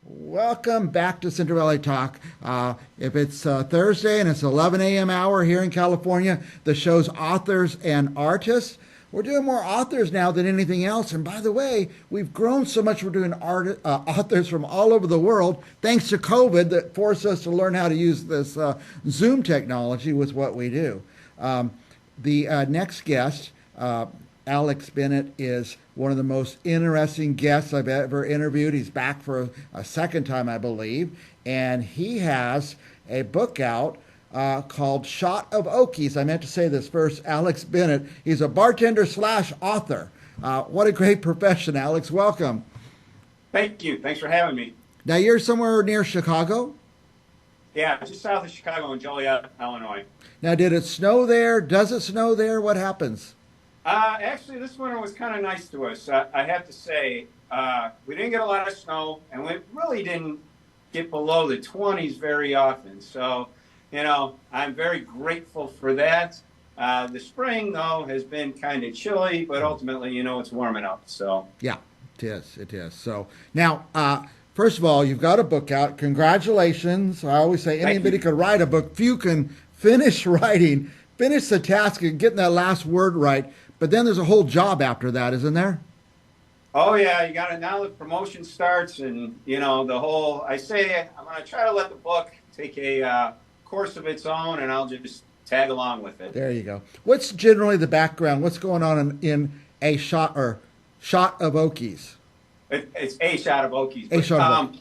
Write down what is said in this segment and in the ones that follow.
Welcome back to Central Valley Talk. If it's Thursday and it's 11 a.m. hour here in California, the show's authors and artists. We're doing more authors now than anything else. And by the way, we've grown so much. We're doing authors from all over the world, thanks to COVID that forced us to learn how to use this Zoom technology with what we do. The next guest, Alex Bennett, is one of the most interesting guests I've ever interviewed. He's back for a second time, I believe, and he has a book out called Shot of Oakies. I meant to say this first. Alex Bennett, he's a bartender slash author. What a great profession, Alex. Welcome. Thank you. Thanks for having me. Now, you're somewhere near Chicago? Yeah, just south of Chicago in Joliet, Illinois. Now, did it snow there? Does it snow there? What happens? Actually, this winter was kind of nice to us. I have to say, we didn't get a lot of snow, and we really didn't get below the 20s very often. So, I'm very grateful for that. The spring, though, has been kind of chilly, but ultimately, it's warming up. So yeah, it is. It is. So now, first of all, you've got a book out. Congratulations. I always say anybody could write a book. Few can finish writing, finish the task of getting that last word right. But then there's a whole job after that, isn't there? Oh, yeah. You got it. Now the promotion starts and, the whole, I say I'm going to try to let the book take a course of its own, and I'll just tag along with it. There you go. What's generally the background? What's going on in a shot of Oakies? It's a shot of Oakies. A shot of Oakies.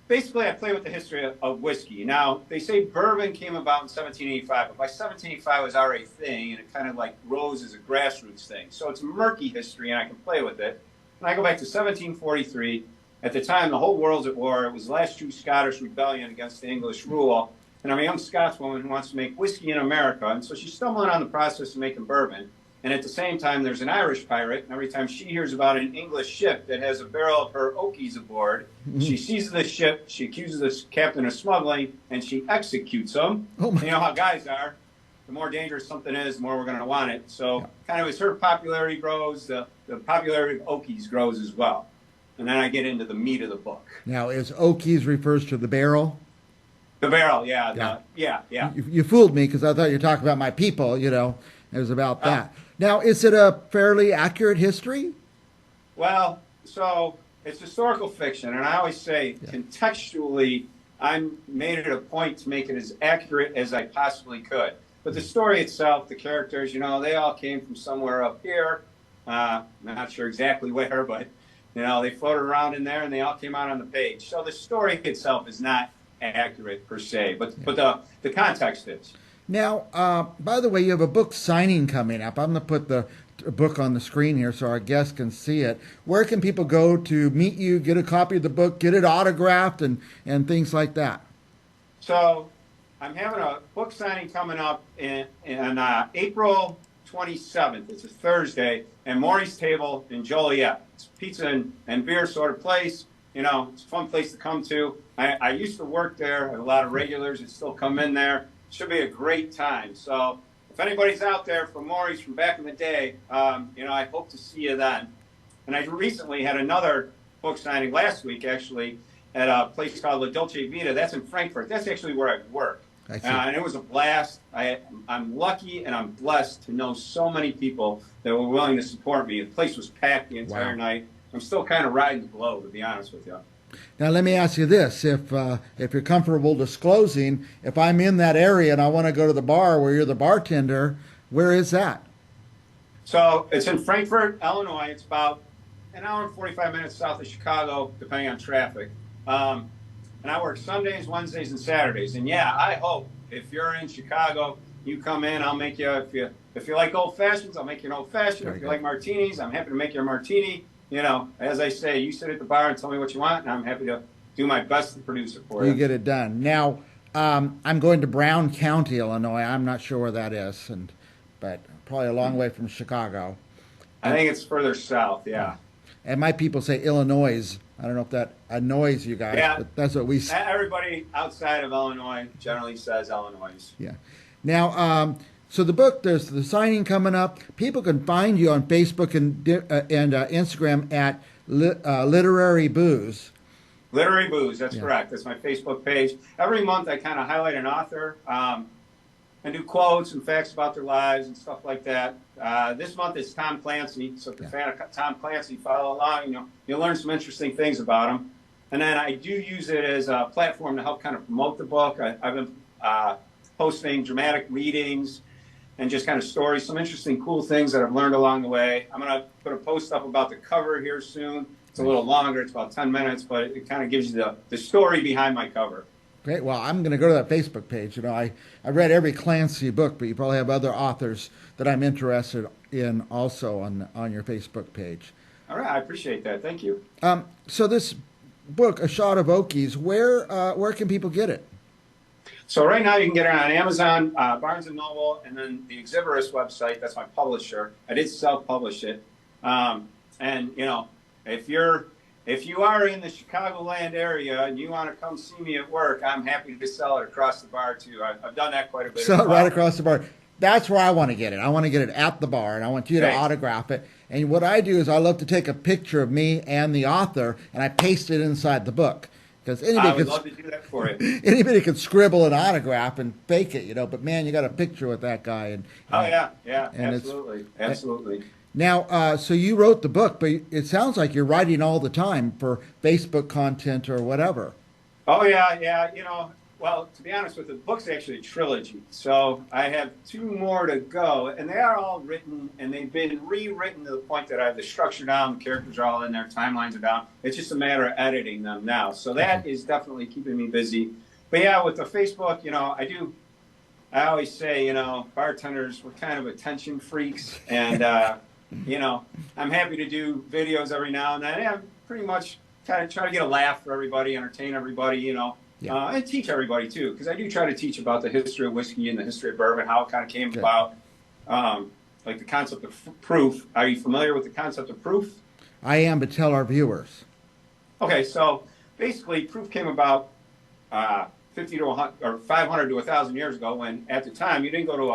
Basically, I play with the history of whiskey. Now, they say bourbon came about in 1785, but by 1785 it was already a thing, and it kind of like rose as a grassroots thing. So it's murky history, and I can play with it. And I go back to 1743. At the time, the whole world's at war. It was the last true Scottish rebellion against the English rule. And I'm a young Scotswoman who wants to make whiskey in America. And so she's stumbling on the process of making bourbon. And at the same time, there's an Irish pirate. And every time she hears about an English ship that has a barrel of her Oakies aboard, she seizes the ship, she accuses the captain of smuggling, and she executes him. Oh, you know how guys are. The more dangerous something is, the more we're going to want it. So kind of as her popularity grows, the popularity of Oakies grows as well. And then I get into the meat of the book. Now, is Oakies refers to the barrel? The barrel, yeah. Yeah. You fooled me because I thought you were talking about my people, It was about that. Now, is it a fairly accurate history? Well, so it's historical fiction, and I always say contextually, I made it a point to make it as accurate as I possibly could. But the story itself, the characters, they all came from somewhere up here. I'm not sure exactly where, but, they floated around in there, and they all came out on the page. So the story itself is not accurate per se, but the context is. Now, by the way, you have a book signing coming up. I'm going to put the book on the screen here so our guests can see it. Where can people go to meet you, get a copy of the book, get it autographed, and things like that? So I'm having a book signing coming up in April 27th. It's a Thursday, and Maury's Table in Joliet. It's a pizza and beer sort of place. It's a fun place to come to. I used to work there. I have a lot of regulars that still come in there. Should be a great time. So if anybody's out there from Maury's from back in the day, I hope to see you then. And I recently had another book signing last week, actually, at a place called La Dolce Vita. That's in Frankfurt. That's actually where I work. And it was a blast. I'm lucky and I'm blessed to know so many people that were willing to support me. The place was packed the entire night. I'm still kind of riding the glow, to be honest with you. Now, let me ask you this. If you're comfortable disclosing, if I'm in that area and I want to go to the bar where you're the bartender, where is that? So it's in Frankfurt, Illinois. It's about an hour and 45 minutes south of Chicago, depending on traffic. And I work Sundays, Wednesdays, and Saturdays. And, I hope if you're in Chicago, you come in. I'll make you, if you like old fashions, I'll make you an old fashioned. If you like martinis, I'm happy to make you a martini. As I say, you sit at the bar and tell me what you want, and I'm happy to do my best to produce it for you. You get it done. Now, I'm going to Brown County, Illinois. I'm not sure where that is, but probably a long way from Chicago. I think it's further south, yeah. And my people say Illinois. I don't know if that annoys you guys, but that's what we say. Everybody outside of Illinois generally says Illinois. Yeah. Now, so the book, there's the signing coming up. People can find you on Facebook and Instagram at Literary Booze. Literary Booze, that's Yeah. correct. That's my Facebook page. Every month I kind of highlight an author and do quotes and facts about their lives and stuff like that. This month is Tom Clancy, so if you're a fan of Tom Clancy, follow along. You'll learn some interesting things about him. And then I do use it as a platform to help kind of promote the book. I've been posting dramatic readings and just kind of stories, some interesting, cool things that I've learned along the way. I'm going to put a post up about the cover here soon. It's a little longer. It's about 10 minutes, but it kind of gives you the story behind my cover. Great. Well, I'm going to go to that Facebook page. I read every Clancy book, but you probably have other authors that I'm interested in also on your Facebook page. All right. I appreciate that. Thank you. So this book, A Shot of Oakies, where can people get it? So right now you can get it on Amazon, Barnes & Noble, and then the Exhibitorist website. That's my publisher. I did self-publish it. And, if you are in the Chicagoland area and you want to come see me at work, I'm happy to sell it across the bar too. I've done that quite a bit. Sell it right across the bar. That's where I want to get it. I want to get it at the bar, and I want you to autograph it. And what I do is I love to take a picture of me and the author, and I paste it inside the book. Because I would love to do that for you. Anybody could scribble an autograph and fake it, But man, you got a picture with that guy. Absolutely. Now, so you wrote the book, but it sounds like you're writing all the time for Facebook content or whatever. Oh yeah. Well, to be honest with you, the book's actually a trilogy. So I have 2 more to go, and they are all written, and they've been rewritten to the point that I have the structure down, the characters are all in there, timelines are down. It's just a matter of editing them now. So that is definitely keeping me busy. But yeah, with the Facebook, I always say, bartenders, we're kind of attention freaks, and, I'm happy to do videos every now and then. I'm pretty much kind of try to get a laugh for everybody, entertain everybody, and teach everybody too, because I do try to teach about the history of whiskey and the history of bourbon, how it kind of came about, like the concept of proof. Are you familiar with the concept of proof? I am, but tell our viewers. Okay, so basically, proof came about 50 to 100 or 500 to 1,000 years ago, when at the time you didn't go to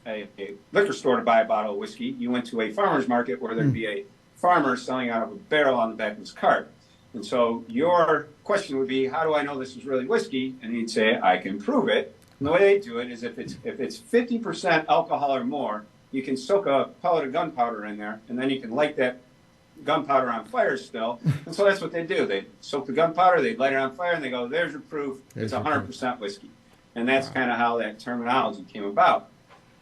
a liquor store to buy a bottle of whiskey. You went to a farmer's market where there'd be a farmer selling out of a barrel on the back of his cart. And so your question would be, how do I know this is really whiskey? And he'd say, I can prove it. And the way they do it is if it's 50% alcohol or more, you can soak a pellet of gunpowder in there, and then you can light that gunpowder on fire still. And so that's what they do. They soak the gunpowder, they light it on fire, and they go, there's your proof. It's 100% whiskey. And that's kind of how that terminology came about.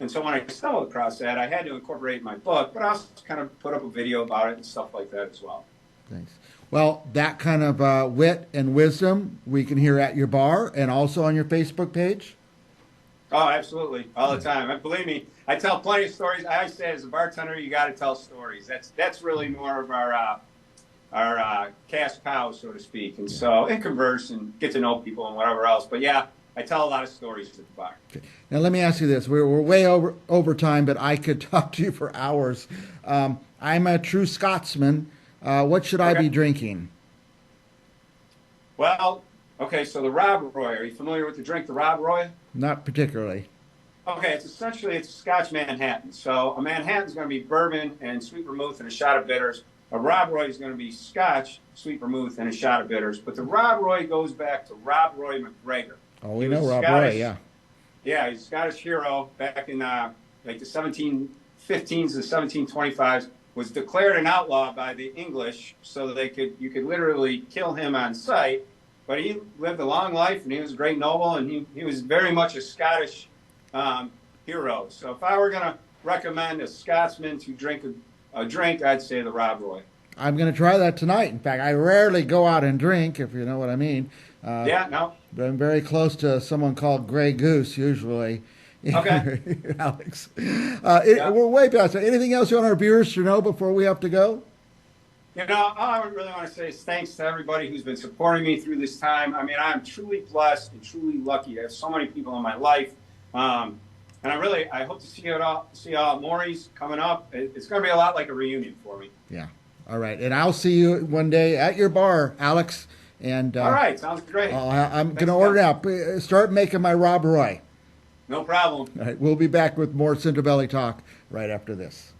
And so when I stumbled across that, I had to incorporate it in my book, but I also kind of put up a video about it and stuff like that as well. Thanks. Well, that kind of wit and wisdom we can hear at your bar and also on your Facebook page? Oh, absolutely. All the time. And believe me, I tell plenty of stories. I always say as a bartender, you got to tell stories. That's really more of our cash cow, so to speak. And so, and converse and get to know people and whatever else. But yeah, I tell a lot of stories at the bar. Okay. Now, let me ask you this. We're way over time, but I could talk to you for hours. I'm a true Scotsman. What should I be drinking? Well, okay, so the Rob Roy. Are you familiar with the drink, the Rob Roy? Not particularly. Okay, it's essentially a Scotch Manhattan. So a Manhattan's going to be bourbon and sweet vermouth and a shot of bitters. A Rob Roy is going to be Scotch, sweet vermouth, and a shot of bitters. But the Rob Roy goes back to Rob Roy McGregor. Oh, we know Rob Roy, yeah. Yeah, he's a Scottish hero back in like the 1715s to 1725s. Was declared an outlaw by the English so that you could literally kill him on sight. But he lived a long life, and he was a great noble, and he was very much a Scottish hero. So if I were going to recommend a Scotsman to drink a drink, I'd say the Rob Roy. I'm going to try that tonight. In fact, I rarely go out and drink, if you know what I mean. Yeah, no. But I'm very close to someone called Grey Goose, usually. Okay. Alex. We're way past that. Anything else you want our viewers to know before we have to go? All I really want to say is thanks to everybody who's been supporting me through this time. I mean, I'm truly blessed and truly lucky to have so many people in my life. And I hope to see you all at Maury's coming up. It's going to be a lot like a reunion for me. Yeah. All right. And I'll see you one day at your bar, Alex. And all right. Sounds great. I'm going to order now. Start making my Rob Roy. No problem. All right. We'll be back with more Central Valley Talk right after this.